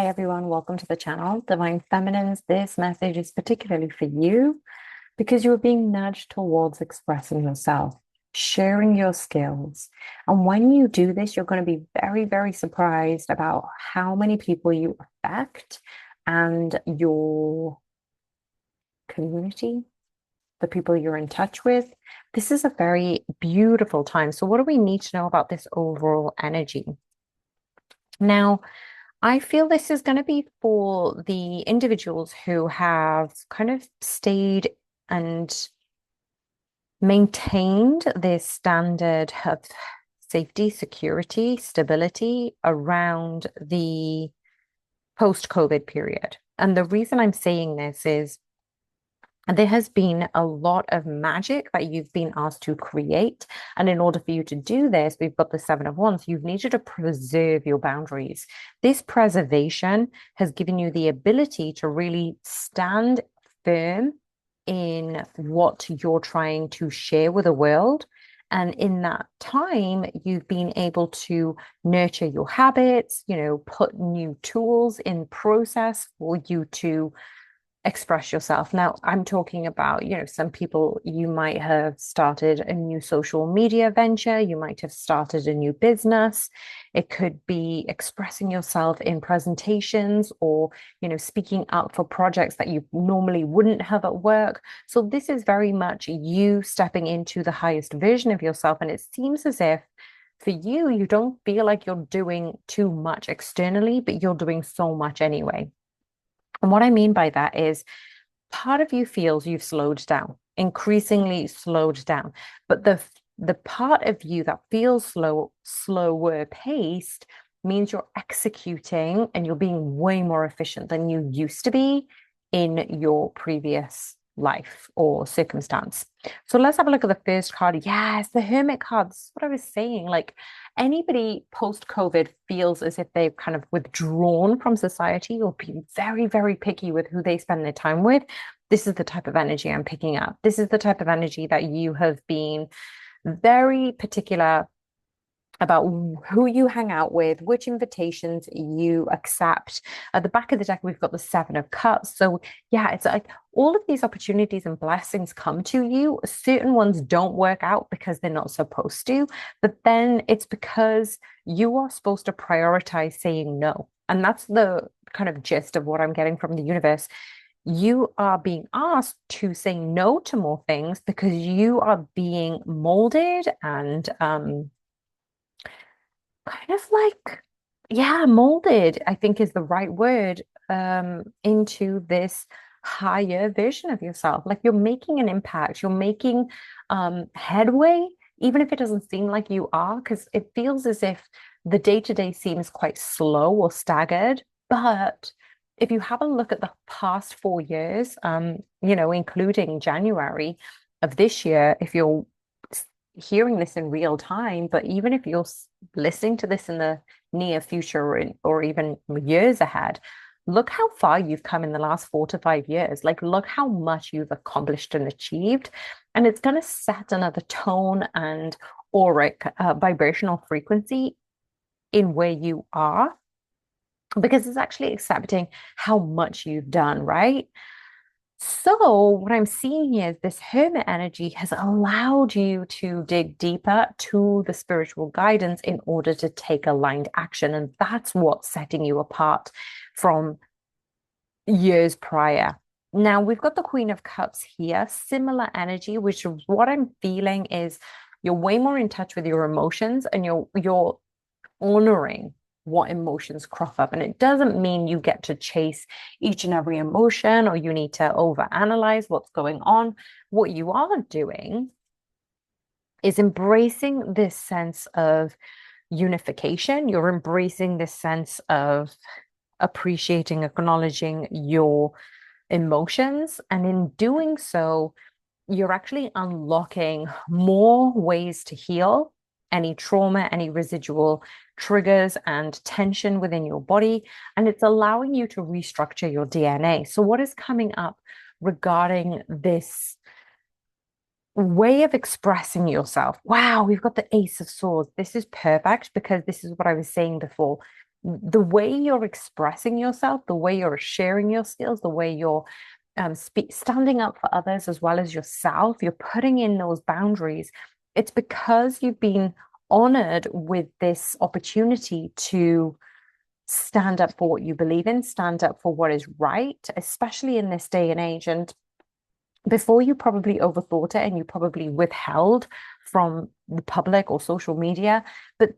Hi everyone, welcome to the channel, Divine Feminines. This message is particularly for you because you are being nudged towards expressing yourself, sharing your skills. And when you do this, you're going to be very, very surprised about how many people you affect and your community, the people you're in touch with. This is a very beautiful time. So, what do we need to know about this overall energy? Now, I feel this is going to be for the individuals who have kind of stayed and maintained this standard of safety, security, stability around the post-COVID period. And the reason I'm saying this is there has been a lot of magic that you've been asked to create. And in order for you to do this, we've got the Seven of Wands. You've needed to preserve your boundaries. This preservation has given you the ability to really stand firm in what you're trying to share with the world. And in that time, you've been able to nurture your habits, put new tools in process for you to express yourself. Now, I'm talking about, some people, you might have started a new social media venture, you might have started a new business. It could be expressing yourself in presentations or, speaking up for projects that you normally wouldn't have at work. So this is very much you stepping into the highest version of yourself. And it seems as if for you, you don't feel like you're doing too much externally, but you're doing so much anyway. And what I mean by that is part of you feels you've slowed down, increasingly slowed down. But the part of you that feels slower paced means you're executing and you're being way more efficient than you used to be in your previous life or circumstance. So let's have a look at the first card. Yes, the Hermit card. This is what I was saying. Like anybody post-COVID feels as if they've kind of withdrawn from society or been very, very picky with who they spend their time with. This is the type of energy I'm picking up. This is the type of energy that you have been very particular about who you hang out with, which invitations you accept. At the back of the deck, we've got the Seven of Cups. So yeah, it's like all of these opportunities and blessings come to you. Certain ones don't work out because they're not supposed to, but then it's because you are supposed to prioritize saying no. And that's the kind of gist of what I'm getting from the universe. You are being asked to say no to more things because you are being molded and kind of like, yeah, molded, I think is the right word, into this higher version of yourself. Like you're making an impact, you're making headway, even if it doesn't seem like you are, because it feels as if the day-to-day seems quite slow or staggered. But if you have a look at the past 4 years, including January of this year, if you're hearing this in real time, but even if you're listening to this in the near future or even years ahead, look how far you've come in the last 4 to 5 years. Like, look how much you've accomplished and achieved. And it's going to set another tone and auric vibrational frequency in where you are because it's actually accepting how much you've done, right? So, what I'm seeing here is this hermit energy has allowed you to dig deeper to the spiritual guidance in order to take aligned action. And that's what's setting you apart from years prior. Now, we've got the Queen of Cups here, similar energy, which is what I'm feeling is you're way more in touch with your emotions and you're honoring what emotions crop up. And it doesn't mean you get to chase each and every emotion or you need to overanalyze what's going on. What you are doing is embracing this sense of unification. You're embracing this sense of appreciating, acknowledging your emotions. And in doing so, you're actually unlocking more ways to heal any trauma, any residual triggers and tension within your body. And it's allowing you to restructure your DNA. So, what is coming up regarding this way of expressing yourself? Wow, we've got the Ace of Swords. This is perfect because this is what I was saying before. the way you're expressing yourself, the way you're sharing your skills, the way you're standing up for others as well as yourself, you're putting in those boundaries. It's because you've been honored with this opportunity to stand up for what you believe in, stand up for what is right, especially in this day and age. And before, you probably overthought it and you probably withheld from the public or social media. But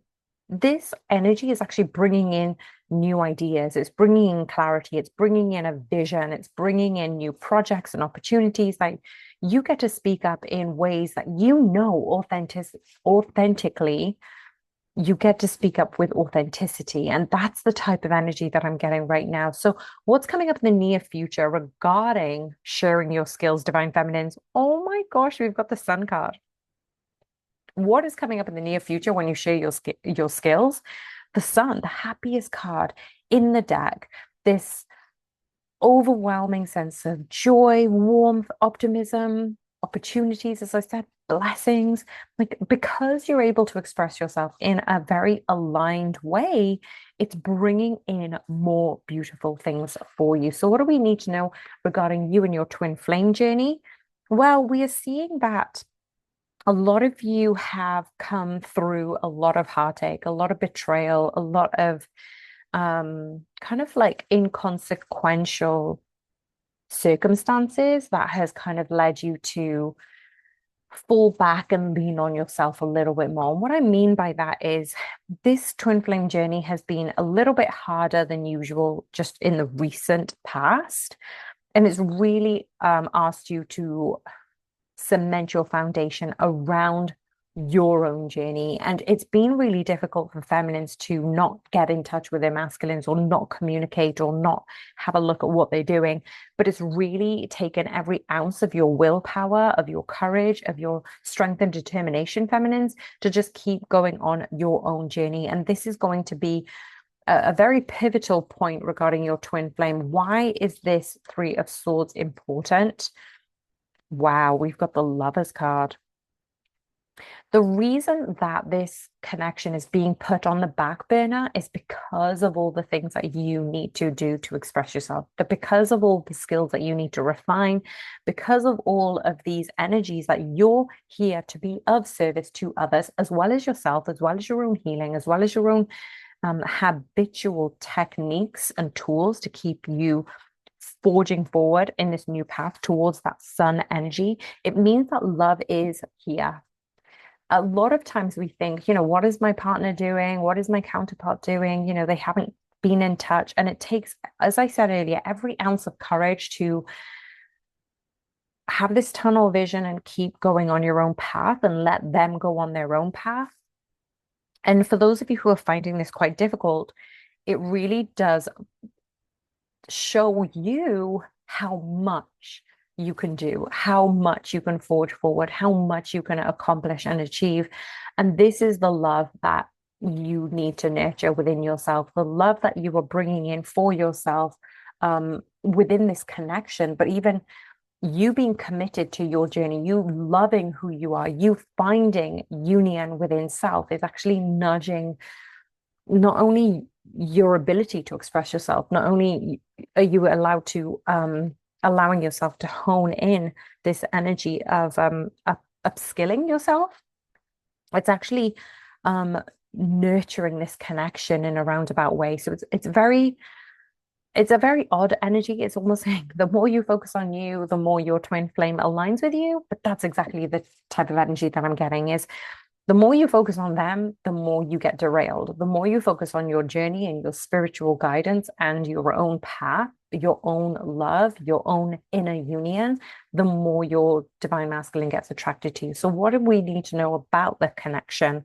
this energy is actually bringing in new ideas. It's bringing in clarity. It's bringing in a vision. It's bringing in new projects and opportunities. Like, you get to speak up in ways that authentically, you get to speak up with authenticity. And that's the type of energy that I'm getting right now. So, what's coming up in the near future regarding sharing your skills, divine feminines? Oh my gosh, we've got the Sun card. What is coming up in the near future when you share your skills? The Sun, the happiest card in the deck. This overwhelming sense of joy, warmth, optimism, opportunities, as I said, blessings. Like, because you're able to express yourself in a very aligned way, it's bringing in more beautiful things for you. So, what do we need to know regarding you and your twin flame journey? Well, we are seeing that a lot of you have come through a lot of heartache, a lot of betrayal, a lot of kind of like inconsequential circumstances that has kind of led you to fall back and lean on yourself a little bit more. And what I mean by that is this twin flame journey has been a little bit harder than usual just in the recent past. And it's really asked you to cement your foundation around your own journey. And it's been really difficult for feminines to not get in touch with their masculines or not communicate or not have a look at what they're doing. But it's really taken every ounce of your willpower, of your courage, of your strength and determination, feminines, to just keep going on your own journey. And this is going to be a very pivotal point regarding your twin flame. Why is this Three of Swords important? Wow, we've got the Lovers card. The reason that this connection is being put on the back burner is because of all the things that you need to do to express yourself, but because of all the skills that you need to refine, because of all of these energies that you're here to be of service to others, as well as yourself, as well as your own healing, as well as your own habitual techniques and tools to keep you forging forward in this new path towards that sun energy. It means that love is here. A lot of times we think, what is my partner doing? What is my counterpart doing? They haven't been in touch. And it takes, as I said earlier, every ounce of courage to have this tunnel vision and keep going on your own path and let them go on their own path. And for those of you who are finding this quite difficult, it really does show you how much you can do, how much you can forge forward, how much you can accomplish and achieve. And this is the love that you need to nurture within yourself, the love that you are bringing in for yourself within this connection, but even you being committed to your journey, you loving who you are, you finding union within self is actually nudging not only your ability to express yourself, not only are you allowed to allowing yourself to hone in this energy of upskilling yourself, it's actually nurturing this connection in a roundabout way. So it's a very odd energy. It's almost like the more you focus on you, the more your twin flame aligns with you. But that's exactly the type of energy that I'm getting is the more you focus on them, the more you get derailed. The more you focus on your journey and your spiritual guidance and your own path, your own love, your own inner union, the more your divine masculine gets attracted to you. So what do we need to know about the connection?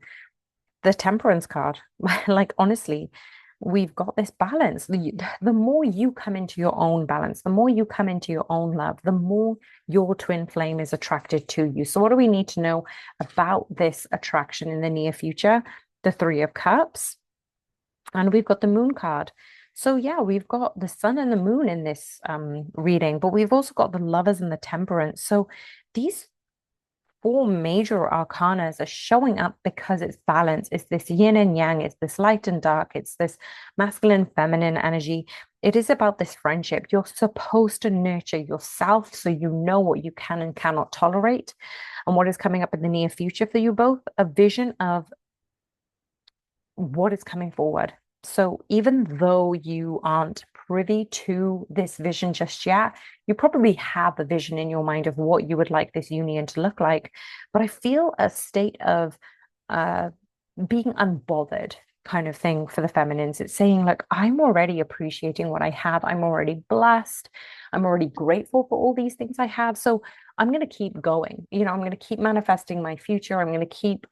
The Temperance card. Like, honestly, we've got this balance. The more you come into your own balance, the more you come into your own love, the more your twin flame is attracted to you. So what do we need to know about this attraction in the near future? The Three of Cups. And we've got the Moon card. So yeah, we've got the sun and the moon in this reading, but we've also got the Lovers and the Temperance. So these four major arcanas are showing up because it's balance. It's this yin and yang, it's this light and dark, it's this masculine, feminine energy. It is about this friendship. You're supposed to nurture yourself so you know what you can and cannot tolerate. And what is coming up in the near future for you both, a vision of what is coming forward. So even though you aren't privy to this vision just yet, you probably have a vision in your mind of what you would like this union to look like. But I feel a state of uh, being unbothered kind of thing for the feminines. It's saying, like, I'm already appreciating what I have. I'm already blessed. I'm already grateful for all these things I have. So I'm going to keep going. I'm going to keep manifesting my future. I'm going to keep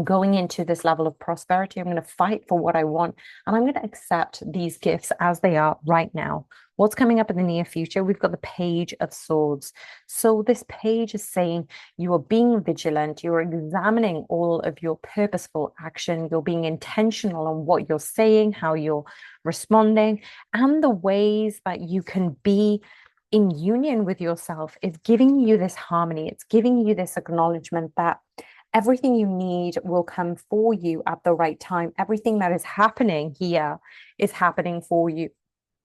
going into this level of prosperity. I'm going to fight for what I want, and I'm going to accept these gifts as they are right now. What's coming up in the near future? We've got the Page of Swords. So this page is saying you are being vigilant, you're examining all of your purposeful action, you're being intentional on what you're saying, how you're responding, and the ways that you can be in union with yourself is giving you this harmony. It's giving you this acknowledgement that everything you need will come for you at the right time. Everything that is happening here is happening for you.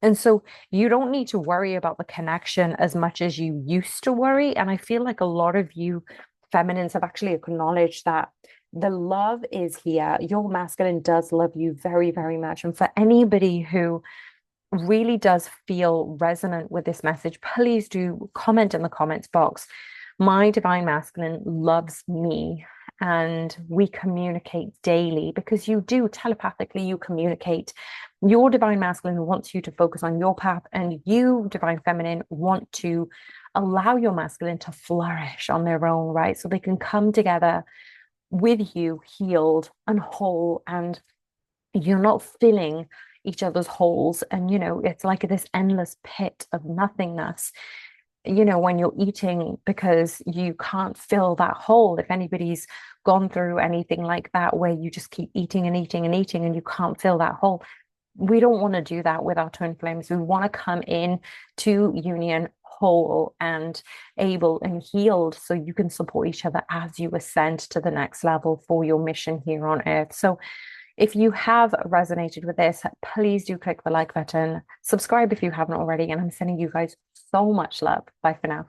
And so you don't need to worry about the connection as much as you used to worry. And I feel like a lot of you feminines have actually acknowledged that the love is here. Your masculine does love you very, very much. And for anybody who really does feel resonant with this message, please do comment in the comments box. My divine masculine loves me, and we communicate daily because you do telepathically, you communicate. Your divine masculine wants you to focus on your path, and you, divine feminine, want to allow your masculine to flourish on their own, right? So they can come together with you healed and whole, and you're not filling each other's holes. And it's like this endless pit of nothingness when you're eating, because you can't fill that hole. If anybody's gone through anything like that, where you just keep eating and eating and eating and you can't fill that hole, we don't want to do that with our twin flames. We want to come in to union whole and able and healed, so you can support each other as you ascend to the next level for your mission here on earth. So if you have resonated with this, please do click the like button, subscribe if you haven't already, and I'm sending you guys so much love. Bye for now.